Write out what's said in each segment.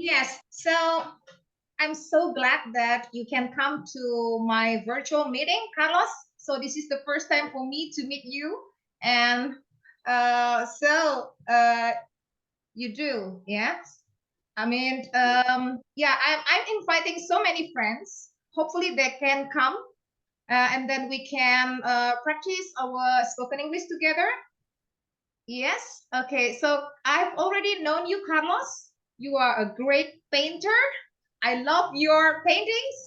Yes, so I'm so glad that you can come to my virtual meeting, Carlos. So this is the first time for me to meet you, and you do, yes. I mean, yeah, I'm inviting so many friends. Hopefully, they can come, and then we can practice our spoken English together. Yes. Okay. So I've already known you, Carlos. You are a great painter. I love your paintings.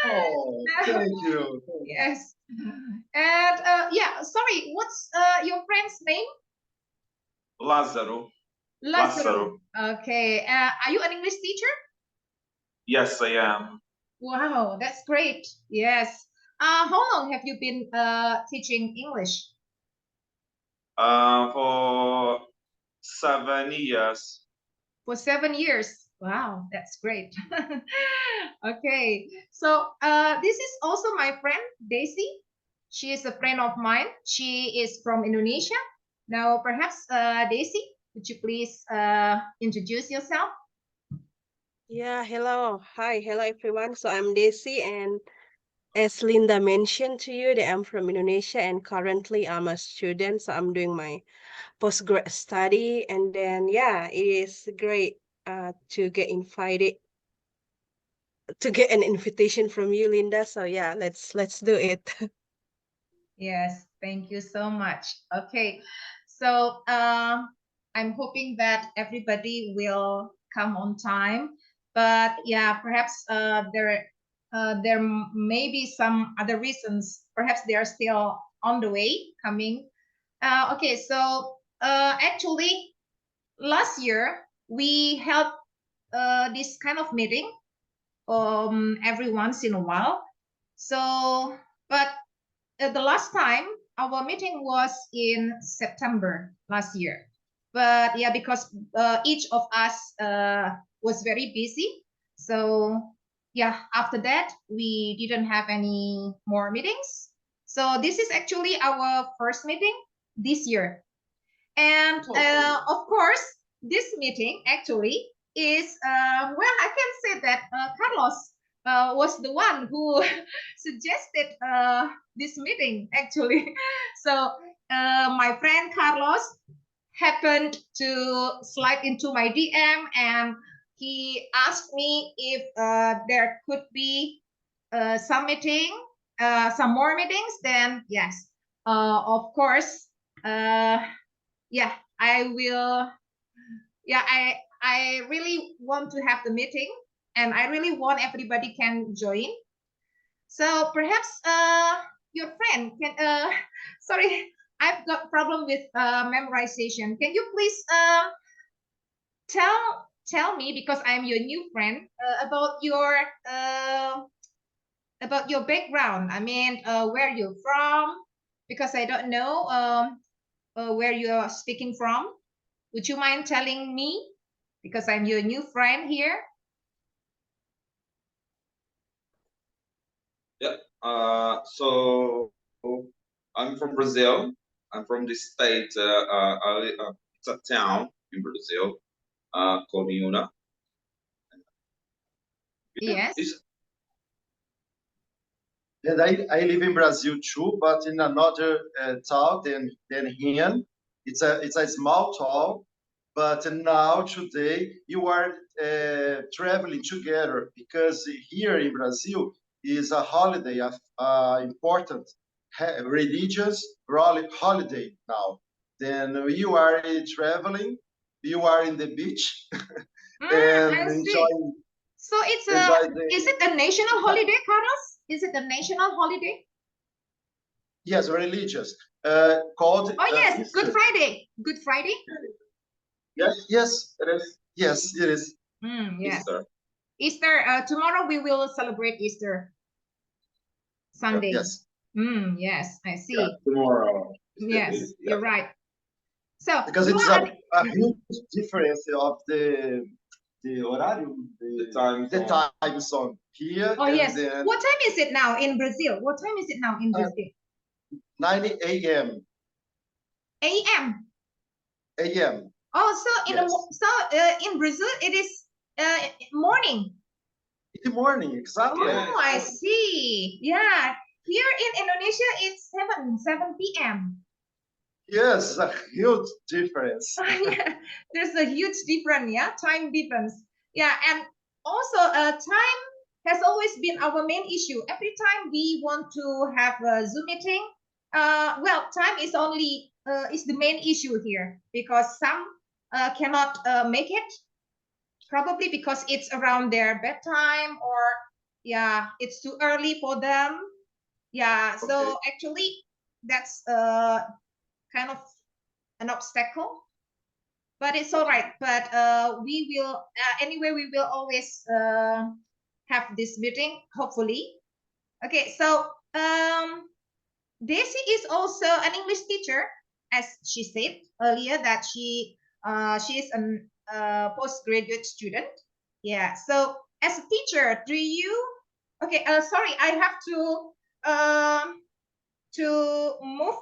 Oh, thank you. Yes. And yeah, sorry, what's your friend's name? Lázaro. Lazaro. Okay. Are you an English teacher? Yes, I am. Wow, that's great. Yes. How long have you been teaching English? For 7 years. For 7 years. Wow, that's great. Okay, so this is also my friend Daisy. She is a friend of mine. She is from Indonesia. Now, perhaps Daisy, would you please introduce yourself? Yeah, hello. Hi, hello everyone. So I'm Desi, and as Linda mentioned to you, that I'm from Indonesia and currently I'm a student. So I'm doing my postgrad study, and then yeah, it is great to get invited to get an invitation from you, Linda. So yeah, let's do it. Yes, thank you so much. Okay, so I'm hoping that everybody will come on time. But yeah, perhaps there may be some other reasons. Perhaps they are still on the way coming. Okay, so actually, last year we held this kind of meeting every once in a while. So, but the last time our meeting was in September last year. But yeah, because each of us was very busy. So yeah, after that, we didn't have any more meetings. So this is actually our first meeting this year. And of course, this meeting actually is, well, I can say that Carlos was the one who suggested this meeting actually. So my friend Carlos happened to slide into my DM and he asked me if there could be some meeting, some more meetings. Then yes, of course, yeah, I will. Yeah, I really want to have the meeting, and I really want everybody can join. So perhaps your friend can. Sorry, I've got problem with memorization. Can you please tell me, because I'm your new friend, about your background. I mean, where you're from, because I don't know where you are speaking from. Would you mind telling me? Because I'm your new friend here. Yeah. So I'm from Brazil. I'm from the state. It's a town in Brazil called Yuna. Yeah, Yes. And I live in Brazil too, but in another town than here. It's a small town, but now today you are traveling together because here in Brazil is a holiday, of important religious holiday now. Then you are traveling, you are in the beach and I see. enjoying So it's is it a national holiday, Carlos? Is it a national holiday? yes, religious called Oh yes, Easter. Good Friday. Good Friday. Yes, it is. Yes, it is. Yes. Easter. Easter. Tomorrow we will celebrate Easter Sunday. Yes. Yes, I Yeah, see. tomorrow. Yes, Yeah. you're right. So Because you it's are a huge difference of the horario, the time zone here Oh and yes. then What time is it now in Brazil? What time is it now in Brazil? 9 a.m. A.M. a.m. Oh, so Yes. in Brazil it is Morning. In the morning, exactly. Yeah, Oh, I see. Yeah. Here in Indonesia, it's 7 p.m. Yes, a huge difference. Yeah, there's a huge difference, yeah, time difference. Yeah, and also time has always been our main issue. Every time we want to have a Zoom meeting, well, time is only is the main issue here because some cannot make it, probably because it's around their bedtime or yeah, it's too early for them. Yeah, so Okay. actually that's kind of an obstacle, but it's all right. But we will anyway. We will always have this meeting. Hopefully, okay. So Daisy is also an English teacher, as she said earlier that she is a postgraduate student. Yeah. So as a teacher, do you? Okay. Sorry, I have to move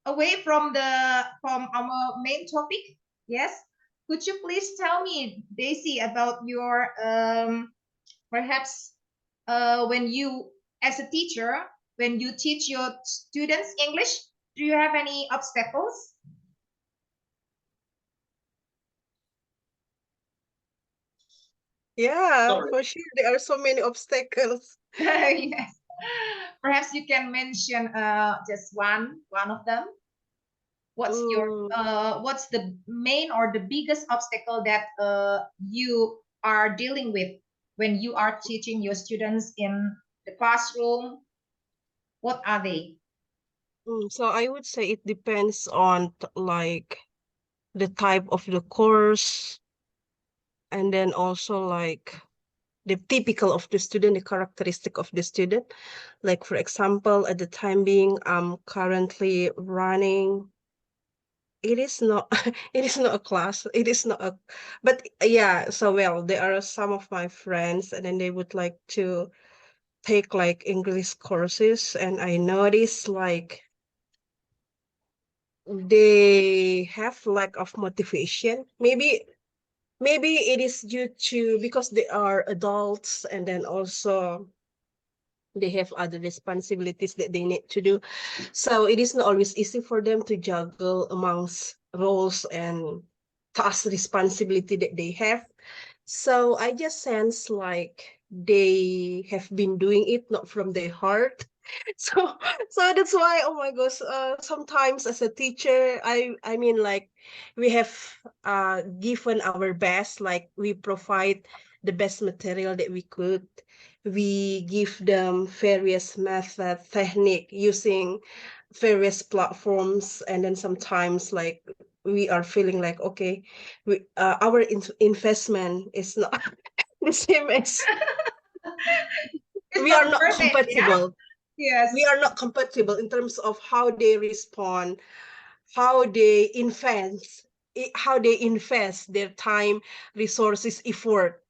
away from our main topic. Yes. Could you please tell me, Daisy, about your perhaps when you as a teacher when you teach your students English, do you have any obstacles? Yeah, sorry. for sure. There are so many obstacles. Yes. Perhaps you can mention just one of them. Mm, What's the main or the biggest obstacle that you are dealing with when you are teaching your students in the classroom? What are they? so I would say it depends on like the type of the course, and then also like the typical of the student, the characteristic of the student. Like for example, at the time being, I'm currently running. It is not, it is not a class. It is not a, but yeah. So well, there are some of my friends, and then they would like to take like English courses, and I notice like they have lack of motivation. Maybe it is due to because they are adults, and then also they have other responsibilities that they need to do. So it is not always easy for them to juggle amongst roles and task responsibility that they have. So I just sense like they have been doing it not from their heart. So so that's why, oh my gosh, sometimes as a teacher, I mean like we have given our best, like we provide the best material that we could. We give them various method technique using various platforms, and then sometimes like we are feeling like okay, our investment is not the same as It's we are not not worth it, yeah? compatible. We Yes. are not compatible in terms of how they respond, how they invest, how they invest their time, resources, effort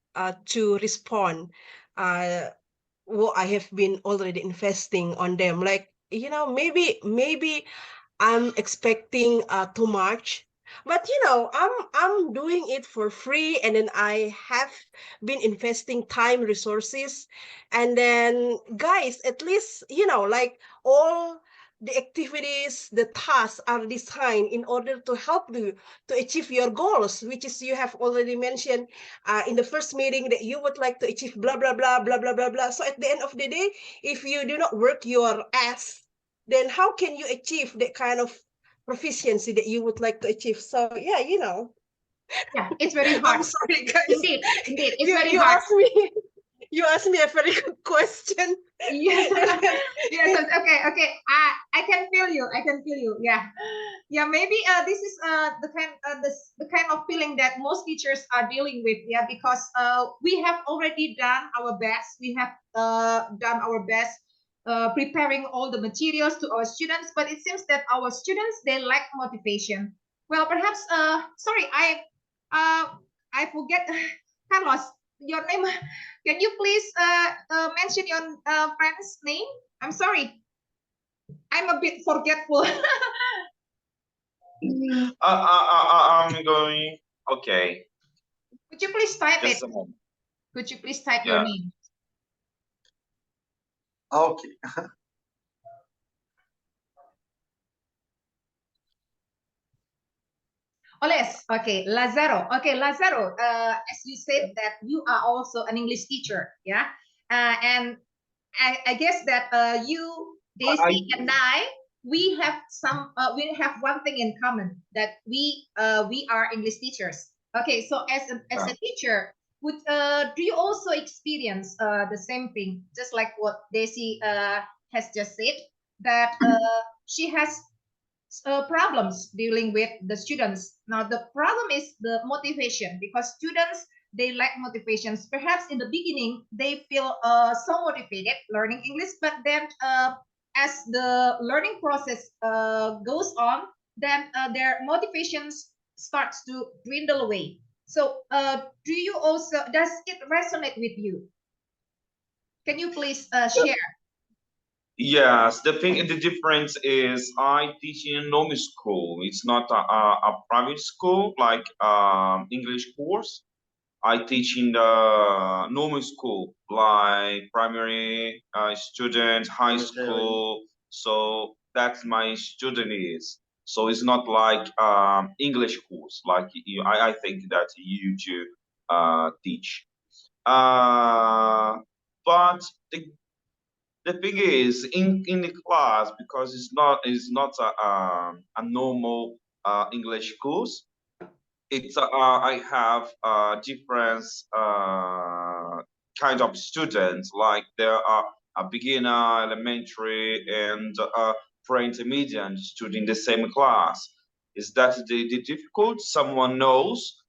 to respond. What I have been already investing on them, like maybe I'm expecting too much. But I'm doing it for free, and then I have been investing time, resources, and then guys, at least like all the activities, the tasks are designed in order to help you to achieve your goals, which is you have already mentioned in the first meeting that you would like to achieve blah blah blah blah blah blah blah. So at the end of the day, if you do not work your ass, then how can you achieve that kind of proficiency that you would like to achieve? So yeah, Yeah, it's very I'm hard. sorry guys. Indeed, it's you very you hard. asked me you asked me a very good question. Yes, yes, okay, okay. I can feel you. I can feel you. Yeah, yeah. Maybe this is the kind of feeling that most teachers are dealing with. Yeah, because we have already done our best. We have done our best preparing all the materials to our students, but it seems that our students they lack motivation. Well, perhaps sorry, I forget Carlos. Your name, can you please mention your friend's name? I'm sorry, I'm a bit forgetful. I'm going. Okay. Could you please type it? Just a moment. Could you please type your Yeah. name? Okay. Oles, okay, Lazaro. Okay, Lazaro, as you said that you are also an English teacher, yeah? And I guess that you, Daisy, and I, we have one thing in common, that we are English teachers. Okay, so as a teacher, do you also experience the same thing, just like what Daisy has just said, that she has problems dealing with the students. Now, the problem is the motivation, because students, they lack motivations. Perhaps in the beginning, they feel so motivated learning English, but then as the learning process goes on, then their motivations starts to dwindle away. So does it resonate with you? Can you please share? Yes, the difference is I teach in normal school. It's not a private school like English course. I teach in the normal school, like primary student, high school. So that's my student is. So it's not like English course like I think that you do teach. But the thing is in the class, because it's not a normal English course. It's I have different kind of students. Like there are a beginner, elementary, and pre-intermediate student in the same class. Is that the difficult? Someone knows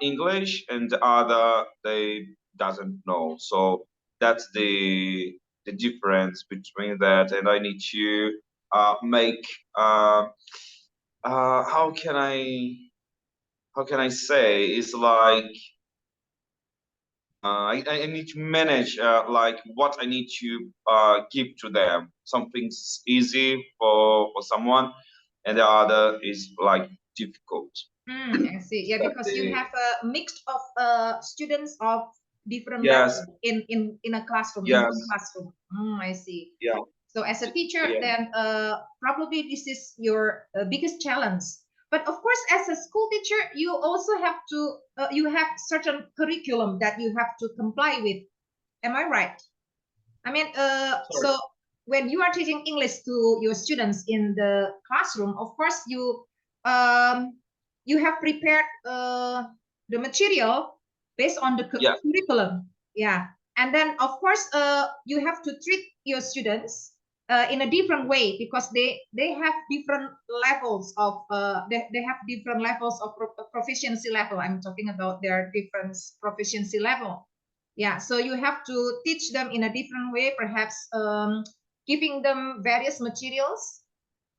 English, and the other they doesn't know. So that's the difference between that. And I need to make how can I say? It's like I need to manage like what I need to give to them. Something's easy for someone, and the other is like difficult. I see. Yeah, That because you the have a mix of students of different yes, level in a classroom, in one yes, classroom. I see. yeah, So as a teacher, yeah, then probably this is your biggest challenge. But of course, as a school teacher, you also have to you have certain curriculum that you have to comply with. Am I right? I mean, sorry, so when you are teaching English to your students in the classroom, of course um, you have prepared the material based on the yeah, curriculum. Yeah, and then of course you have to treat your students in a different way, because they have different levels of they have different levels of proficiency level. I'm talking about their different proficiency level. Yeah, so you have to teach them in a different way, perhaps giving them various materials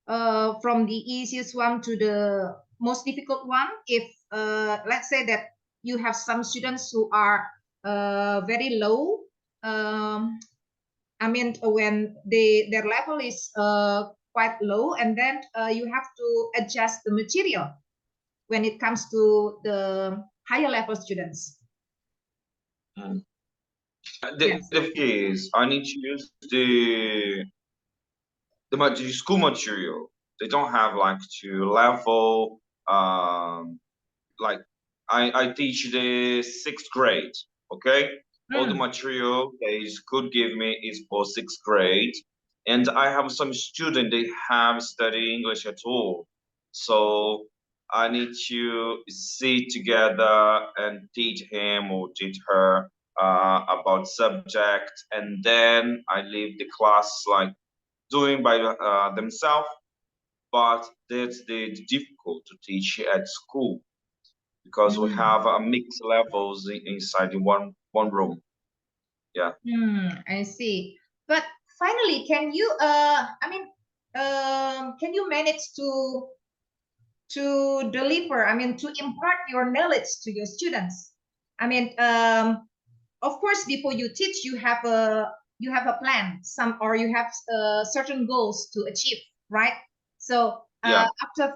from the easiest one to the most difficult one. If let's say that you have some students who are very low, I mean, when their level is quite low, and then you have to adjust the material when it comes to the higher level students. mm. Yes. The thing is I need to use the school material. They don't have like to level like I teach the sixth grade, okay? All the material they could give me is for sixth grade, and I have some student they have study English at all, so I need to sit together and teach him or teach her about subject, and then I leave the class like doing by themselves. But that's the difficult to teach at school because we have mixed levels inside the one room. Yeah. I see. But finally, can you I mean can you manage to deliver, I mean to impart your knowledge to your students? I mean of course before you teach you have a plan, some, or you have certain goals to achieve, right? So Yeah. after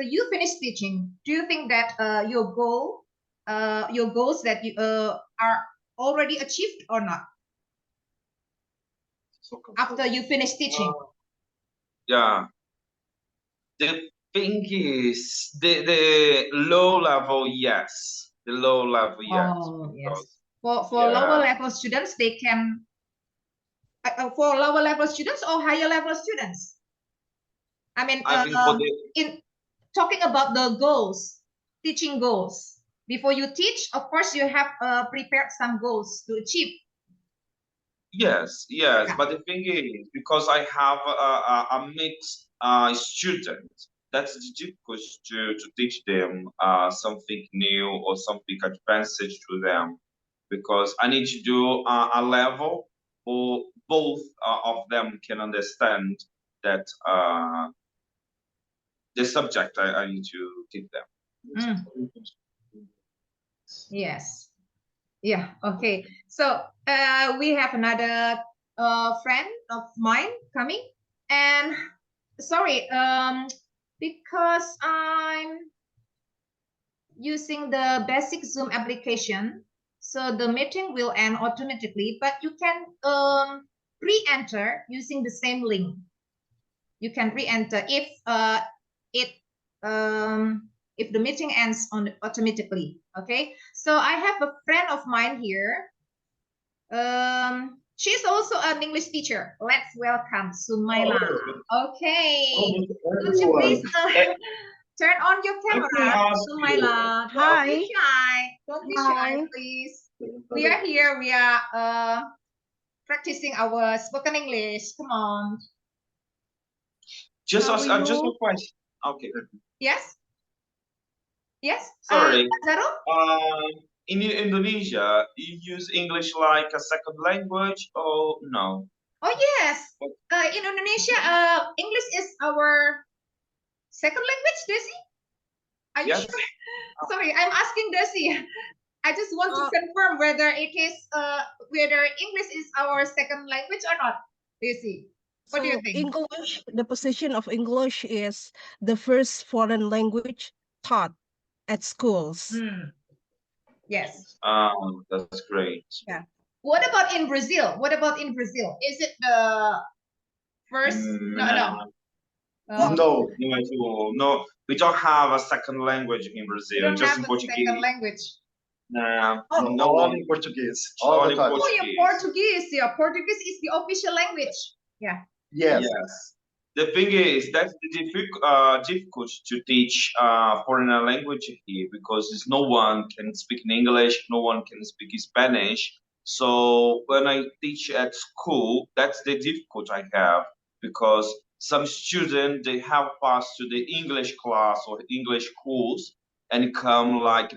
you finish teaching, do you think that your goal your goals that you are already achieved or not after you finish teaching? Yeah. The thing is, the low level, yes. The low level, yes. Oh, yes. Because, For lower yeah. level students, they can. For lower level students or higher level students? I mean, I think for the in talking about the goals, teaching goals. Before you teach, of course, you have prepared some goals to achieve. yes, Yeah. but the thing is, because I have a mixed student, that's difficult to teach them something new or something advanced to them, because I need to do a level or both of them can understand that the subject I need to teach them. Yes. Yeah. Okay. So we have another friend of mine coming, and sorry, because I'm using the basic Zoom application, so the meeting will end automatically. But you can re-enter using the same link. You can re-enter it if the meeting ends on automatically. Okay, so I have a friend of mine here. She's also an English teacher. Let's welcome Sumaila. Okay, could you please turn on your camera, Sumaila? Don't be Hi. shy. Don't be shy, Hi. please. We are here. We are practicing our spoken English. Come on. Just How are just a you? question. Okay. Yes. Yes. Sorry. Zaro? In Indonesia, you use English like a second language or no? Oh yes. In Indonesia, English is our second language, Desi? Are you Yes. sure? Sorry, I'm asking Desi. I just want to confirm whether it is whether English is our second language or not. Desi, what do you So think? English, the position of English is the first foreign language taught at schools. Yes. That's great. Yeah. What about in Brazil? What about in Brazil? Is it the first? No, no. No, No, we don't have a second language in We Brazil, don't just have in a second Portuguese. language. No all one. in Portuguese. All the Only time. Oh, yeah, Portuguese. Portuguese. Yeah, Portuguese is the official language. Yeah. Yes. Yes. The thing is, that's the difficult to teach foreign language here because no one can speak in English, no one can speak Spanish. So when I teach at school, that's the difficult I have because some students they have passed to the English class or English course and come like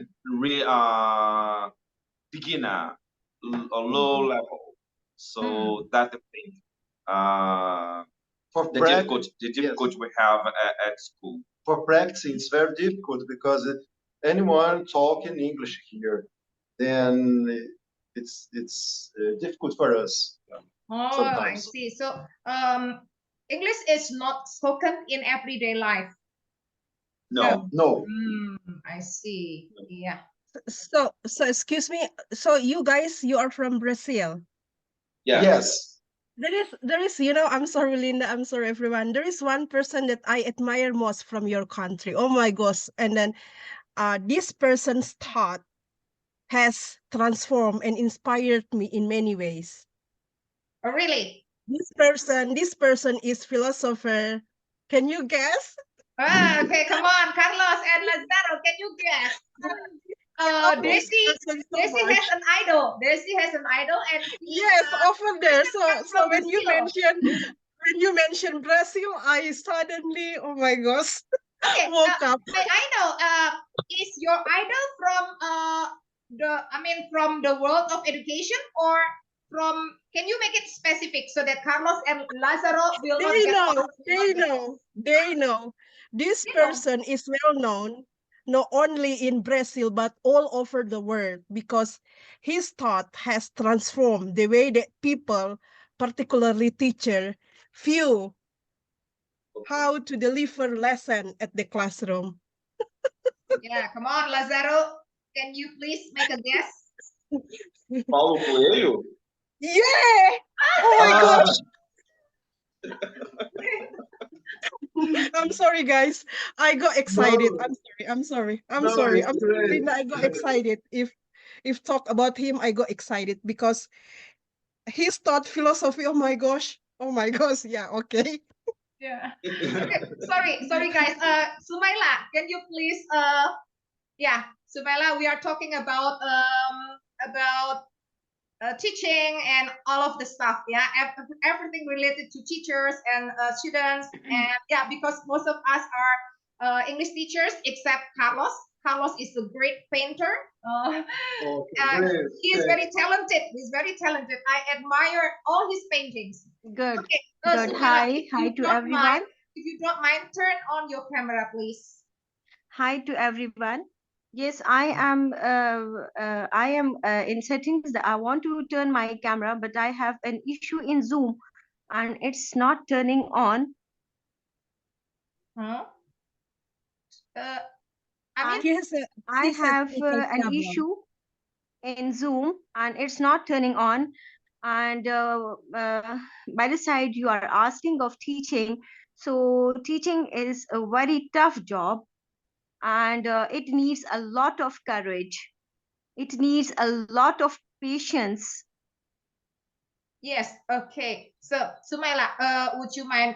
beginner or low level. So that's the thing. For The practice, difficult we have at school. for practicing, it's very difficult because anyone talking English here, then it's difficult for us. Oh, I Sometimes. see. So, English is not spoken in everyday life. No. No. I see. Yeah. So excuse me. So you guys, you are from Brazil. Yeah. Yes. There is, you know, I'm sorry, Linda. I'm sorry, everyone. There is one person that I admire most from your country. Oh my gosh. And then this person's thought has transformed and inspired me in many ways. Oh, really? This person is philosopher. Can you guess? Ah, okay, come on, Carlos and Lazaro, can you guess? This Desi person so has much. an idol. Desi has an idol, and Yes, over there. So from when you Brazil. mention Brazil, I suddenly, oh my gosh, Okay, woke up. I know. Is your idol from from the world of education or from? Can you make it specific so that Carlos and Lazaro will not They get know, lost? they know, they know. This You know. person is well known, not only in Brazil, but all over the world because his thought has transformed the way that people, particularly teacher, view how to deliver lesson at the classroom. Yeah, come on, Lazaro. can you please make a guess? Paulo Coelho? Yeah! Oh my Ah, gosh! I'm sorry, guys. I got excited. No, I'm sorry. I'm no, sorry. it's I'm sorry, great. Linda. I got excited. If talk about him, I got excited because his thought philosophy. Oh my gosh. Oh my gosh. Yeah. Okay. Yeah. Okay. Sorry, guys. Sumaila, can you please yeah, Sumaila, we are talking about teaching and all of the stuff. Yeah, everything related to teachers and students. And yeah, because most of us are English teachers except Carlos. Carlos is a great painter. Okay, great. He is very talented. He's very talented. I admire all his paintings. Good. Okay, Good. Sumaila, Hi. Hi to don't everyone. mind, if you don't mind, turn on your camera, please. Hi to everyone. Yes, I am in settings. I want to turn my camera, but I have an issue in Zoom and it's not turning on. Huh? I mean, He has a I he said have technical an problem. issue in Zoom and it's not turning on. And by the side, you are asking of teaching. So teaching is a very tough job and it needs a lot of courage. It needs a lot of patience. yes. Okay. So, Sumaila, would you mind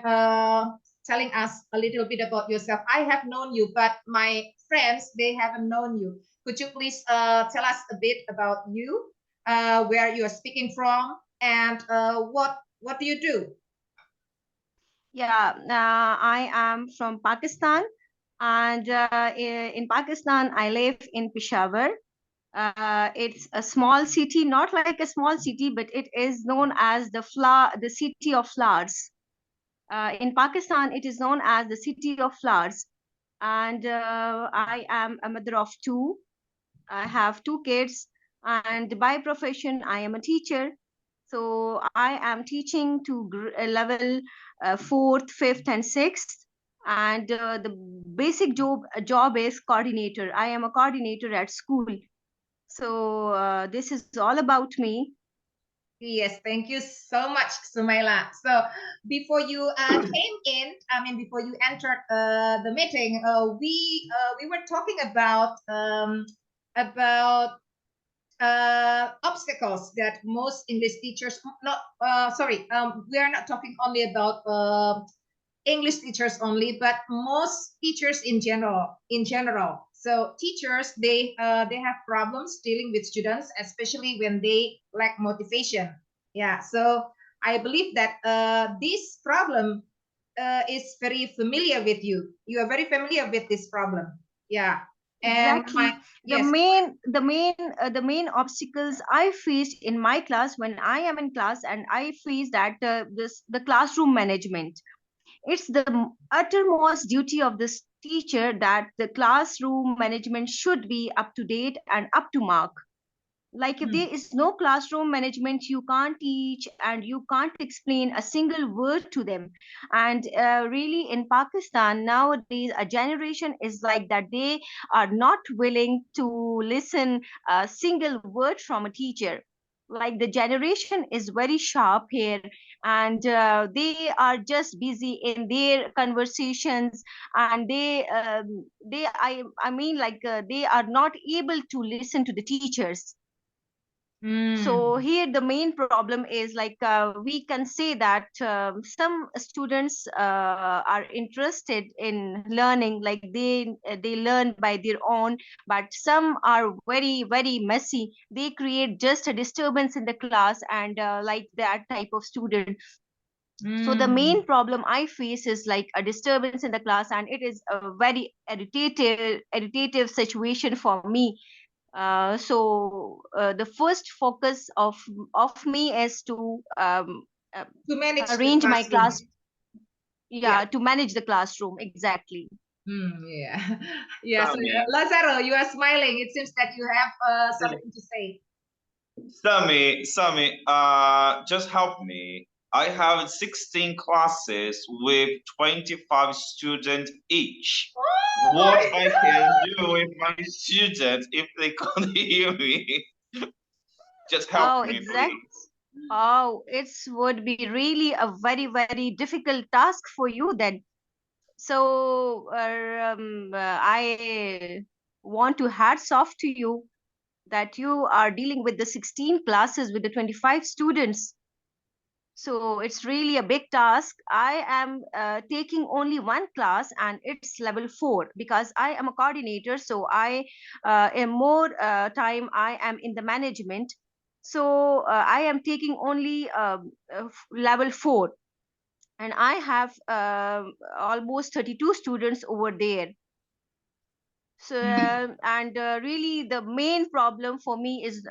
telling us a little bit about yourself? I have known you, but my friends, they haven't known you. Could you please tell us a bit about you, where you are speaking from, and what do you do? Yeah, I am from Pakistan, and in Pakistan, I live in Peshawar. It's a small city, not like a small city, but it is known as the city of flowers. In Pakistan, it is known as the city of flowers. And I am a mother of two. I have two kids, and by profession, I am a teacher. So I am teaching to level fourth, fifth, and sixth. And the basic job is coordinator. I am a coordinator at school. So this is all about me. Yes, thank you so much, Sumaila. So before you came in, I mean, before you entered the meeting, we were talking about obstacles that most English teachers not sorry we are not talking only about English teachers only, but most teachers in general. So teachers, they have problems dealing with students, especially when they lack motivation. Yeah. So I believe that this problem is very familiar with you. You are very familiar with this problem. Yeah. And Exactly. The yes. main obstacles I faced in my class when I am in class, and I face that the classroom management. It's the uttermost duty of this teacher that the classroom management should be up to date and up to mark. Like if there is no classroom management, you can't teach and you can't explain a single word to them. And really in Pakistan nowadays, a generation is like that. They are not willing to listen a single word from a teacher. Like the generation is very sharp here, and they are just busy in their conversations, and I mean like they are not able to listen to the teachers. So here the main problem is like we can say that some students are interested in learning, like they learn by their own, but some are very messy. They create just a disturbance in the class, and like that type of student. So the main problem I face is like a disturbance in the class, and it is a very irritative situation for me. So the first focus of me is to To manage the arrange my classroom. class. Yeah, to manage the classroom, exactly. Yeah. Yeah. So, Sami, Lazaro, you are smiling. It seems that you have something to say. Sami, just help me. I have 16 classes with 25 students each. Oh What my I can do with my students if they can't hear me? Just help Oh, me, exact. please. Oh, it would be really a very, very difficult task for you then. So I want to hats off to you that you are dealing with the 16 classes with the 25 students. So it's really a big task. I am taking only one class and it's level 4 because I am a coordinator. So I am more time I am in the management. So I am taking only level 4 and I have almost 32 students over there. So and really the main problem for me is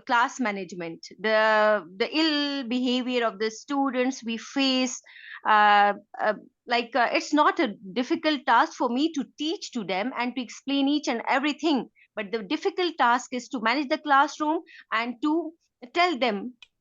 class management, the ill behavior of the students we face. uh, uh, it's not a difficult task for me to teach to them and to explain each and everything, but the difficult task is to manage the classroom and to tell them